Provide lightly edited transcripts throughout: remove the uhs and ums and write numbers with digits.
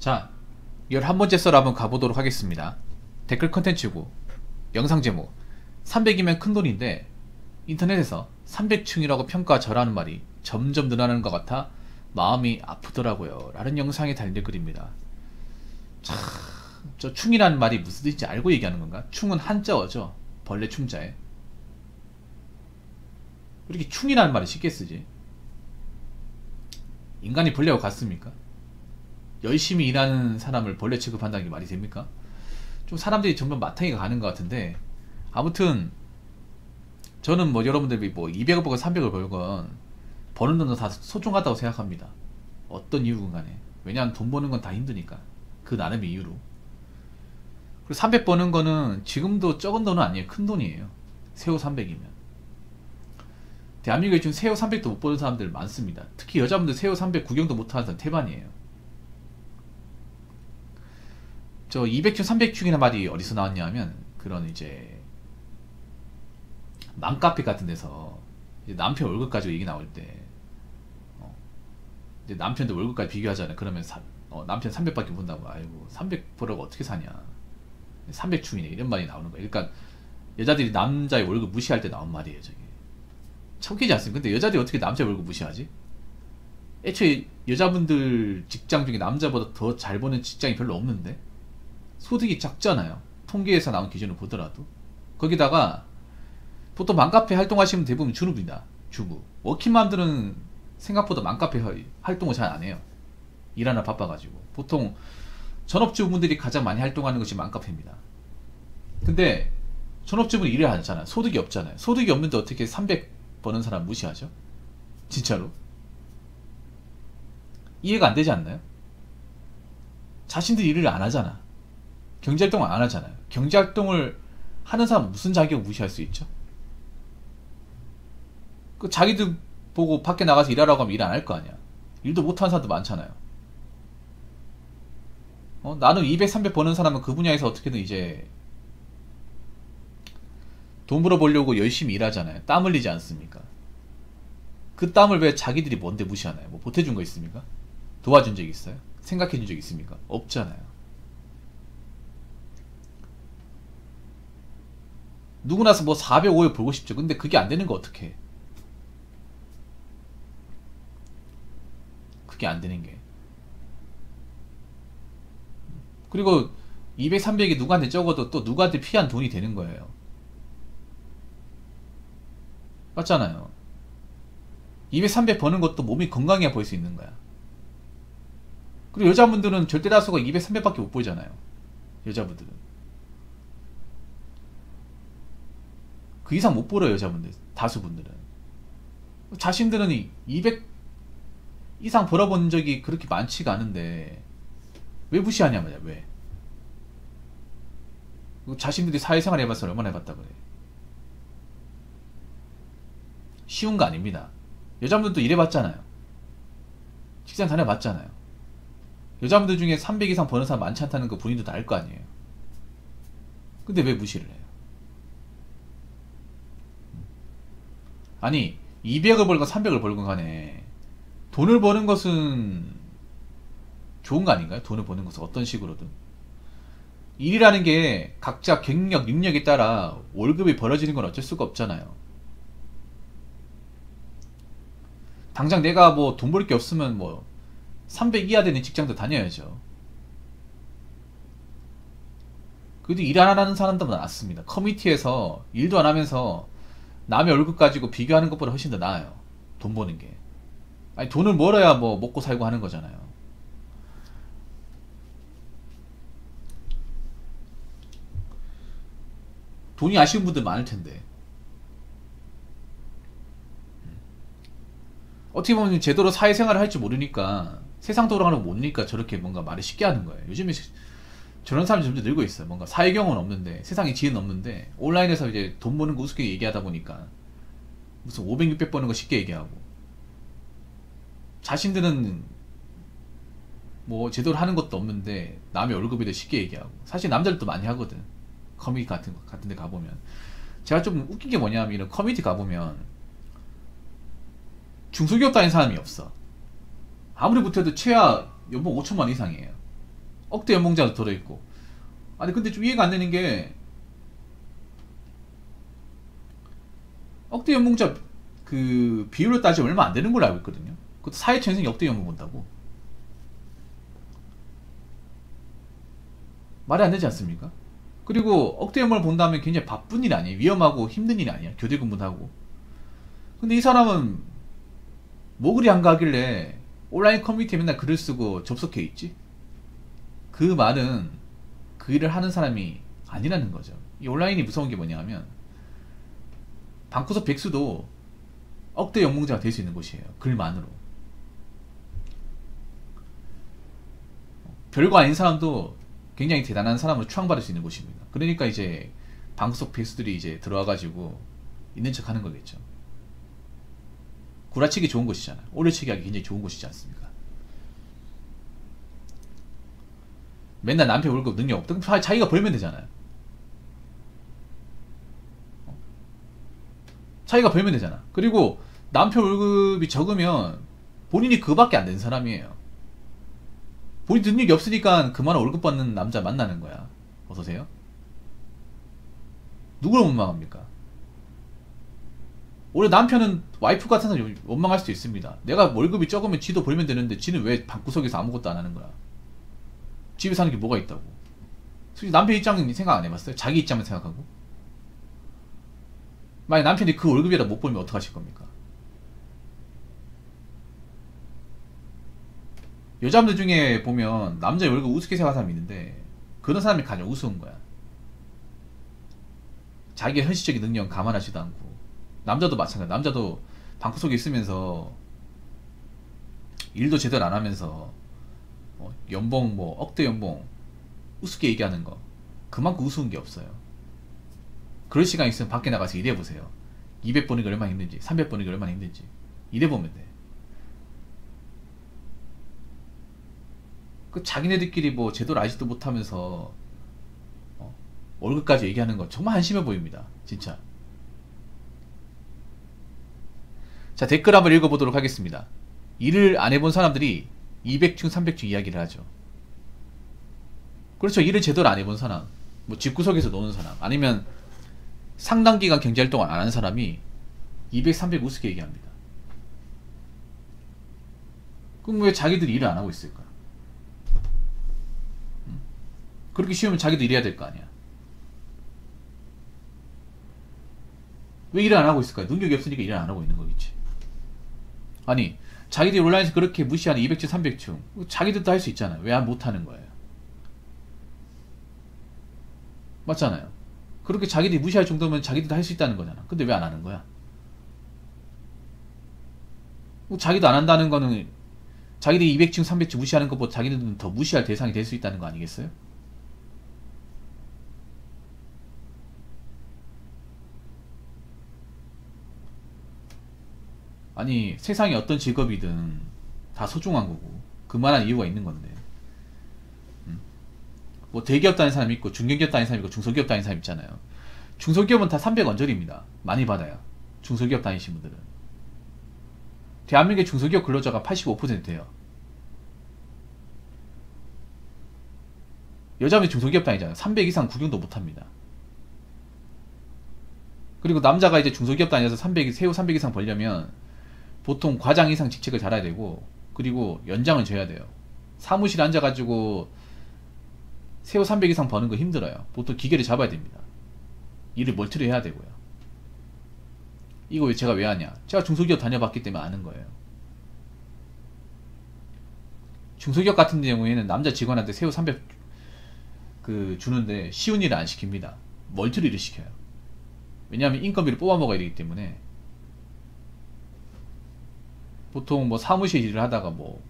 자, 11번째 썰 한번 가보도록 하겠습니다. 댓글 컨텐츠고 영상 제목 300이면 큰돈인데 인터넷에서 300층이라고 평가절하는 말이 점점 늘어나는 것 같아 마음이 아프더라고요 라는 영상에 달린 글입니다. 참, 저 충이라는 말이 무슨 뜻인지 알고 얘기하는 건가? 충은 한자어죠. 벌레 충자에. 이렇게 충이라는 말을 쉽게 쓰지? 인간이 벌레하고 같습니까? 열심히 일하는 사람을 벌레 취급한다는 게 말이 됩니까? 좀 사람들이 점점 마탱이가 가는 것 같은데, 아무튼 저는 뭐 여러분들이 뭐 200을 벌건 300을 벌건 버는 돈은 다 소중하다고 생각합니다. 어떤 이유건 간에. 왜냐하면 돈 버는 건 다 힘드니까. 그 나름의 이유로. 그리고 300 버는 거는 지금도 적은 돈은 아니에요. 큰 돈이에요. 세후 300이면. 대한민국에 지금 세후 300도 못 버는 사람들 많습니다. 특히 여자분들 세후 300 구경도 못하는 사람 태반이에요. 저 200층 300층이라는 말이 어디서 나왔냐 하면 그런 이제 맘카페 같은 데서 이제 남편 월급 가지고 얘기 나올 때 이제 남편도 월급까지 비교하잖아요. 그러면 남편 300밖에 못 본다고. 아이고 300 벌어가 어떻게 사냐, 300층이네 이런 말이 나오는 거예요. 그러니까 여자들이 남자의 월급 무시할 때 나온 말이에요. 저게 참 웃기지 않습니까? 근데 여자들이 어떻게 남자의 월급 무시하지? 애초에 여자분들 직장 중에 남자보다 더 잘 버는 직장이 별로 없는데 소득이 작잖아요. 통계에서 나온 기준을 보더라도. 거기다가 보통 맘카페 활동하시면 대부분 주부입니다. 주부. 워킹맘들은 생각보다 맘카페 활동을 잘 안 해요. 일하나 바빠가지고. 보통 전업주부분들이 가장 많이 활동하는 것이 맘카페입니다. 근데 전업주부는 일을 하잖아요. 소득이 없잖아요. 소득이 없는데 어떻게 300 버는 사람 무시하죠? 진짜로? 이해가 안 되지 않나요? 자신들이 일을 안 하잖아. 경제활동을 안 하잖아요. 경제활동을 하는 사람은 무슨 자격을 무시할 수 있죠? 그 자기들 보고 밖에 나가서 일하라고 하면 일 안 할 거 아니야. 일도 못하는 사람도 많잖아요. 나는 200, 300 버는 사람은 그 분야에서 어떻게든 이제 돈 벌어보려고 열심히 일하잖아요. 땀 흘리지 않습니까? 그 땀을 왜 자기들이 뭔데 무시하나요? 뭐 보태준 거 있습니까? 도와준 적 있어요? 생각해준 적 있습니까? 없잖아요. 누구나서 뭐 400, 500 벌고 싶죠. 근데 그게 안 되는 거 어떡해. 그게 안 되는 게. 그리고 200, 300이 누구한테 적어도 또 누구한테 피한 돈이 되는 거예요. 맞잖아요. 200, 300 버는 것도 몸이 건강해야 벌 수 있는 거야. 그리고 여자분들은 절대 다수가 200, 300밖에 못 벌잖아요. 여자분들은. 그 이상 못 벌어요. 여자분들. 다수분들은. 자신들은 200 이상 벌어본 적이 그렇게 많지가 않은데 왜 무시하냐 말이야. 왜? 자신들이 사회생활 해봤어. 얼마나 해봤다 그래. 쉬운 거 아닙니다. 여자분들도 일해봤잖아요. 직장 다녀봤잖아요. 여자분들 중에 300 이상 버는 사람 많지 않다는 거 본인도 다 알 거 아니에요. 근데 왜 무시를 해요? 아니 200을 벌건 300을 벌건 간에 돈을 버는 것은 좋은 거 아닌가요? 돈을 버는 것은 어떤 식으로든. 일이라는 게 각자 경력, 능력에 따라 월급이 벌어지는 건 어쩔 수가 없잖아요. 당장 내가 뭐 돈 벌 게 없으면 뭐 300 이하 되는 직장도 다녀야죠. 그래도 일 안 하는 사람들보다 낫습니다. 커뮤니티에서 일도 안 하면서 남의 월급 가지고 비교하는 것보다 훨씬 더 나아요. 돈 버는 게. 아니 돈을 벌어야 뭐 먹고 살고 하는 거잖아요. 돈이 아쉬운 분들 많을 텐데. 어떻게 보면 제대로 사회생활을 할 줄 모르니까, 세상 돌아가는 거 모르니까 저렇게 뭔가 말을 쉽게 하는 거예요. 요즘에 저런 사람이 점점 늘고 있어요. 뭔가 사회 경험은 없는데, 세상에 지혜는 없는데 온라인에서 이제 돈 버는 거 우습게 얘기하다 보니까 무슨 500, 600 버는 거 쉽게 얘기하고, 자신들은 뭐 제대로 하는 것도 없는데 남의 월급에 대해 쉽게 얘기하고. 사실 남자들도 많이 하거든. 커뮤니티 같은 데 가보면. 제가 좀 웃긴 게 뭐냐면, 이런 커뮤니티 가보면 중소기업 다니는 사람이 없어. 아무리 못해도 최하 연봉 5천만 이상이에요. 억대 연봉자도 들어있고. 아니 근데 좀 이해가 안 되는 게 억대 연봉자 그 비율로 따지면 얼마 안 되는 걸로 알고 있거든요. 그것도 사회초년생이 억대 연봉 본다고. 말이 안 되지 않습니까? 그리고 억대 연봉을 본다면 굉장히 바쁜 일 아니에요. 위험하고 힘든 일 아니야. 교대 근무도 하고. 근데 이 사람은 뭐 그리 한가하길래 온라인 커뮤니티에 맨날 글을 쓰고 접속해 있지? 그 말은 그 일을 하는 사람이 아니라는 거죠. 이 온라인이 무서운 게 뭐냐면 방구석 백수도 억대 연봉자가 될 수 있는 곳이에요. 글만으로. 별거 아닌 사람도 굉장히 대단한 사람으로 추앙받을 수 있는 곳입니다. 그러니까 이제 방구석 백수들이 이제 들어와가지고 있는 척 하는 거겠죠. 구라치기 좋은 곳이잖아요. 오래치기 하기 굉장히 좋은 곳이지 않습니까? 맨날 남편 월급 능력 없다. 그럼 자기가 벌면 되잖아요. 자기가 벌면 되잖아. 그리고 남편 월급이 적으면 본인이 그거밖에 안 된 사람이에요. 본인 능력이 없으니까 그만한 월급 받는 남자 만나는 거야. 어서세요? 누굴 원망합니까? 원래 남편은 와이프 같은 사람 원망할 수도 있습니다. 내가 월급이 적으면 지도 벌면 되는데 지는 왜 방구석에서 아무것도 안 하는 거야? 집에 사는 게 뭐가 있다고? 솔직히 남편 입장은 생각 안 해봤어요? 자기 입장만 생각하고? 만약 남편이 그 월급이라 못 벌면 어떡하실 겁니까? 여자분들 중에 보면 남자 월급 우습게 생각하는 사람이 있는데 그런 사람이 가장 우스운 거야. 자기의 현실적인 능력은 감안하지도 않고. 남자도 마찬가지. 남자도 방구석에 있으면서 일도 제대로 안 하면서 연봉 뭐 억대 연봉 우습게 얘기하는 거 그만큼 우스운 게 없어요. 그럴 시간 있으면 밖에 나가서 일해보세요. 200 버는 게 얼마나 힘든지 300 버는 게 얼마나 힘든지 일해보면 돼. 그 자기네들끼리 뭐 제대로 알지도 못하면서 월급까지 얘기하는 건 정말 한심해 보입니다. 진짜. 자, 댓글 한번 읽어보도록 하겠습니다. 일을 안 해본 사람들이 200층 300층 이야기를 하죠. 그렇죠. 일을 제대로 안 해본 사람, 뭐 집구석에서 노는 사람, 아니면 상당 기간 경제활동을 안 하는 사람이 200, 300 우습게 얘기합니다. 그럼 왜 자기들이 일을 안 하고 있을까? 그렇게 쉬우면 자기도 일해야 될 거 아니야. 왜 일을 안 하고 있을까요? 능력이 없으니까 일을 안 하고 있는 거겠지. 아니, 자기들이 온라인에서 그렇게 무시하는 200층, 300층 자기들도 할 수 있잖아요. 왜 못하는 거예요? 맞잖아요. 그렇게 자기들이 무시할 정도면 자기들도 할 수 있다는 거잖아. 근데 왜 안 하는 거야? 자기도 안 한다는 거는 자기들이 200층, 300층 무시하는 것보다 자기들은 더 무시할 대상이 될 수 있다는 거 아니겠어요? 아니, 세상에 어떤 직업이든 다 소중한 거고 그만한 이유가 있는 건데 뭐 대기업 다니는 사람이 있고 중견기업 다니는 사람이 있고 중소기업 다니는 사람이 있잖아요. 중소기업은 다 300 언저리입니다. 많이 받아요. 중소기업 다니신 분들은. 대한민국의 중소기업 근로자가 85% 돼요. 여자분이 중소기업 다니잖아요. 300 이상 구경도 못합니다. 그리고 남자가 이제 중소기업 다녀서 세후 300 이상 벌려면 보통 과장 이상 직책을 달아야 되고, 그리고 연장을 줘야 돼요. 사무실에 앉아가지고 세후 300 이상 버는 거 힘들어요. 보통 기계를 잡아야 됩니다. 일을 멀티를 해야 되고요. 이거 제가 왜 하냐? 제가 중소기업 다녀봤기 때문에 아는 거예요. 중소기업 같은 경우에는 남자 직원한테 세후 300 주는데 쉬운 일을 안 시킵니다. 멀티를 일을 시켜요. 왜냐하면 인건비를 뽑아 먹어야 되기 때문에. 보통 뭐 사무실 일을 하다가 뭐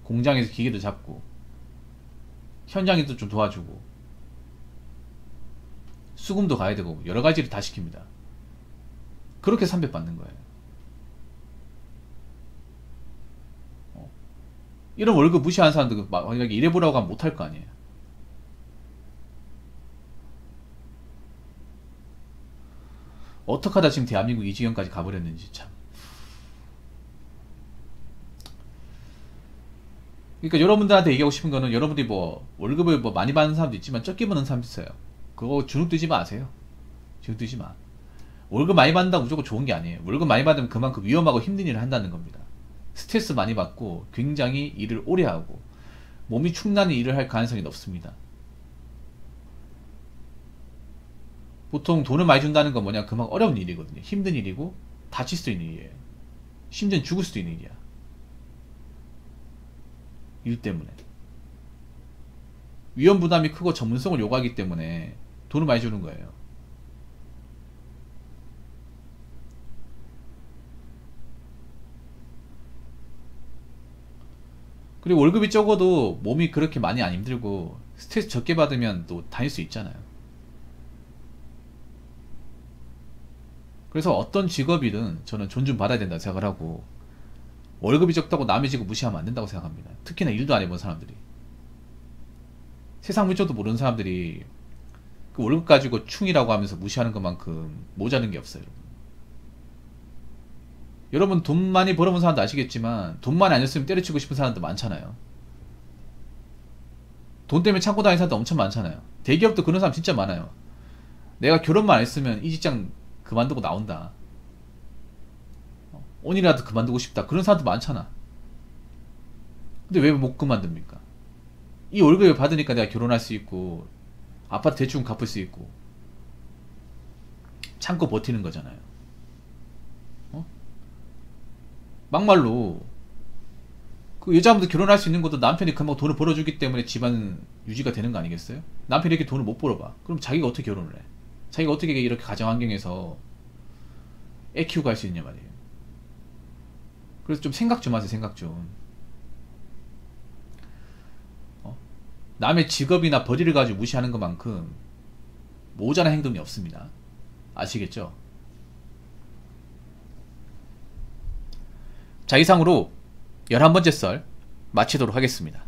공장에서 기계도 잡고 현장에도 좀 도와주고 수금도 가야 되고 여러 가지를 다 시킵니다. 그렇게 300 받는 거예요. 이런 월급 무시하는 사람들 만약에 일해보라고 하면 못할 거 아니에요. 어떻게 하다 지금 대한민국 이 지경까지 가버렸는지 참. 그러니까 여러분들한테 얘기하고 싶은 거는 여러분들이 뭐 월급을 뭐 많이 받는 사람도 있지만 적게 받는 사람도 있어요. 그거 주눅 들지 마세요. 주눅 들지 마. 월급 많이 받는다고 무조건 좋은 게 아니에요. 월급 많이 받으면 그만큼 위험하고 힘든 일을 한다는 겁니다. 스트레스 많이 받고 굉장히 일을 오래 하고 몸이 축나는 일을 할 가능성이 높습니다. 보통 돈을 많이 준다는 건 뭐냐, 그만큼 어려운 일이거든요. 힘든 일이고 다칠 수도 있는 일이에요. 심지어 죽을 수도 있는 일이야. 일 때문에 위험 부담이 크고 전문성을 요구하기 때문에 돈을 많이 주는 거예요. 그리고 월급이 적어도 몸이 그렇게 많이 안 힘들고 스트레스 적게 받으면 또 다닐 수 있잖아요. 그래서 어떤 직업이든 저는 존중받아야 된다고 생각을 하고, 월급이 적다고 남의 직업 무시하면 안 된다고 생각합니다. 특히나 일도 안 해본 사람들이, 세상 물정도 모르는 사람들이 그 월급 가지고 충이라고 하면서 무시하는 것만큼 모자른 게 없어요. 여러분 돈 많이 벌어본 사람도 아시겠지만 돈만 아니었으면 때려치고 싶은 사람도 많잖아요. 돈 때문에 참고 다니는 사람도 엄청 많잖아요. 대기업도 그런 사람 진짜 많아요. 내가 결혼만 안 했으면 이 직장 그만두고 나온다, 오늘이라도 그만두고 싶다, 그런 사람도 많잖아. 근데 왜 못 그만둡니까? 이 월급을 받으니까 내가 결혼할 수 있고 아파트 대출 갚을 수 있고 참고 버티는 거잖아요. 어? 막말로 그 여자분들 결혼할 수 있는 것도 남편이 금방 돈을 벌어주기 때문에 집안 유지가 되는 거 아니겠어요? 남편이 이렇게 돈을 못 벌어봐. 그럼 자기가 어떻게 결혼을 해? 자기가 어떻게 이렇게 가정 환경에서 애 키우고 할 수 있냐 말이에요. 그래서 좀 생각 좀 하세요. 생각 좀. 남의 직업이나 벌이를 가지고 무시하는 것만큼 모자란 행동이 없습니다. 아시겠죠? 자, 이상으로 11번째 썰 마치도록 하겠습니다.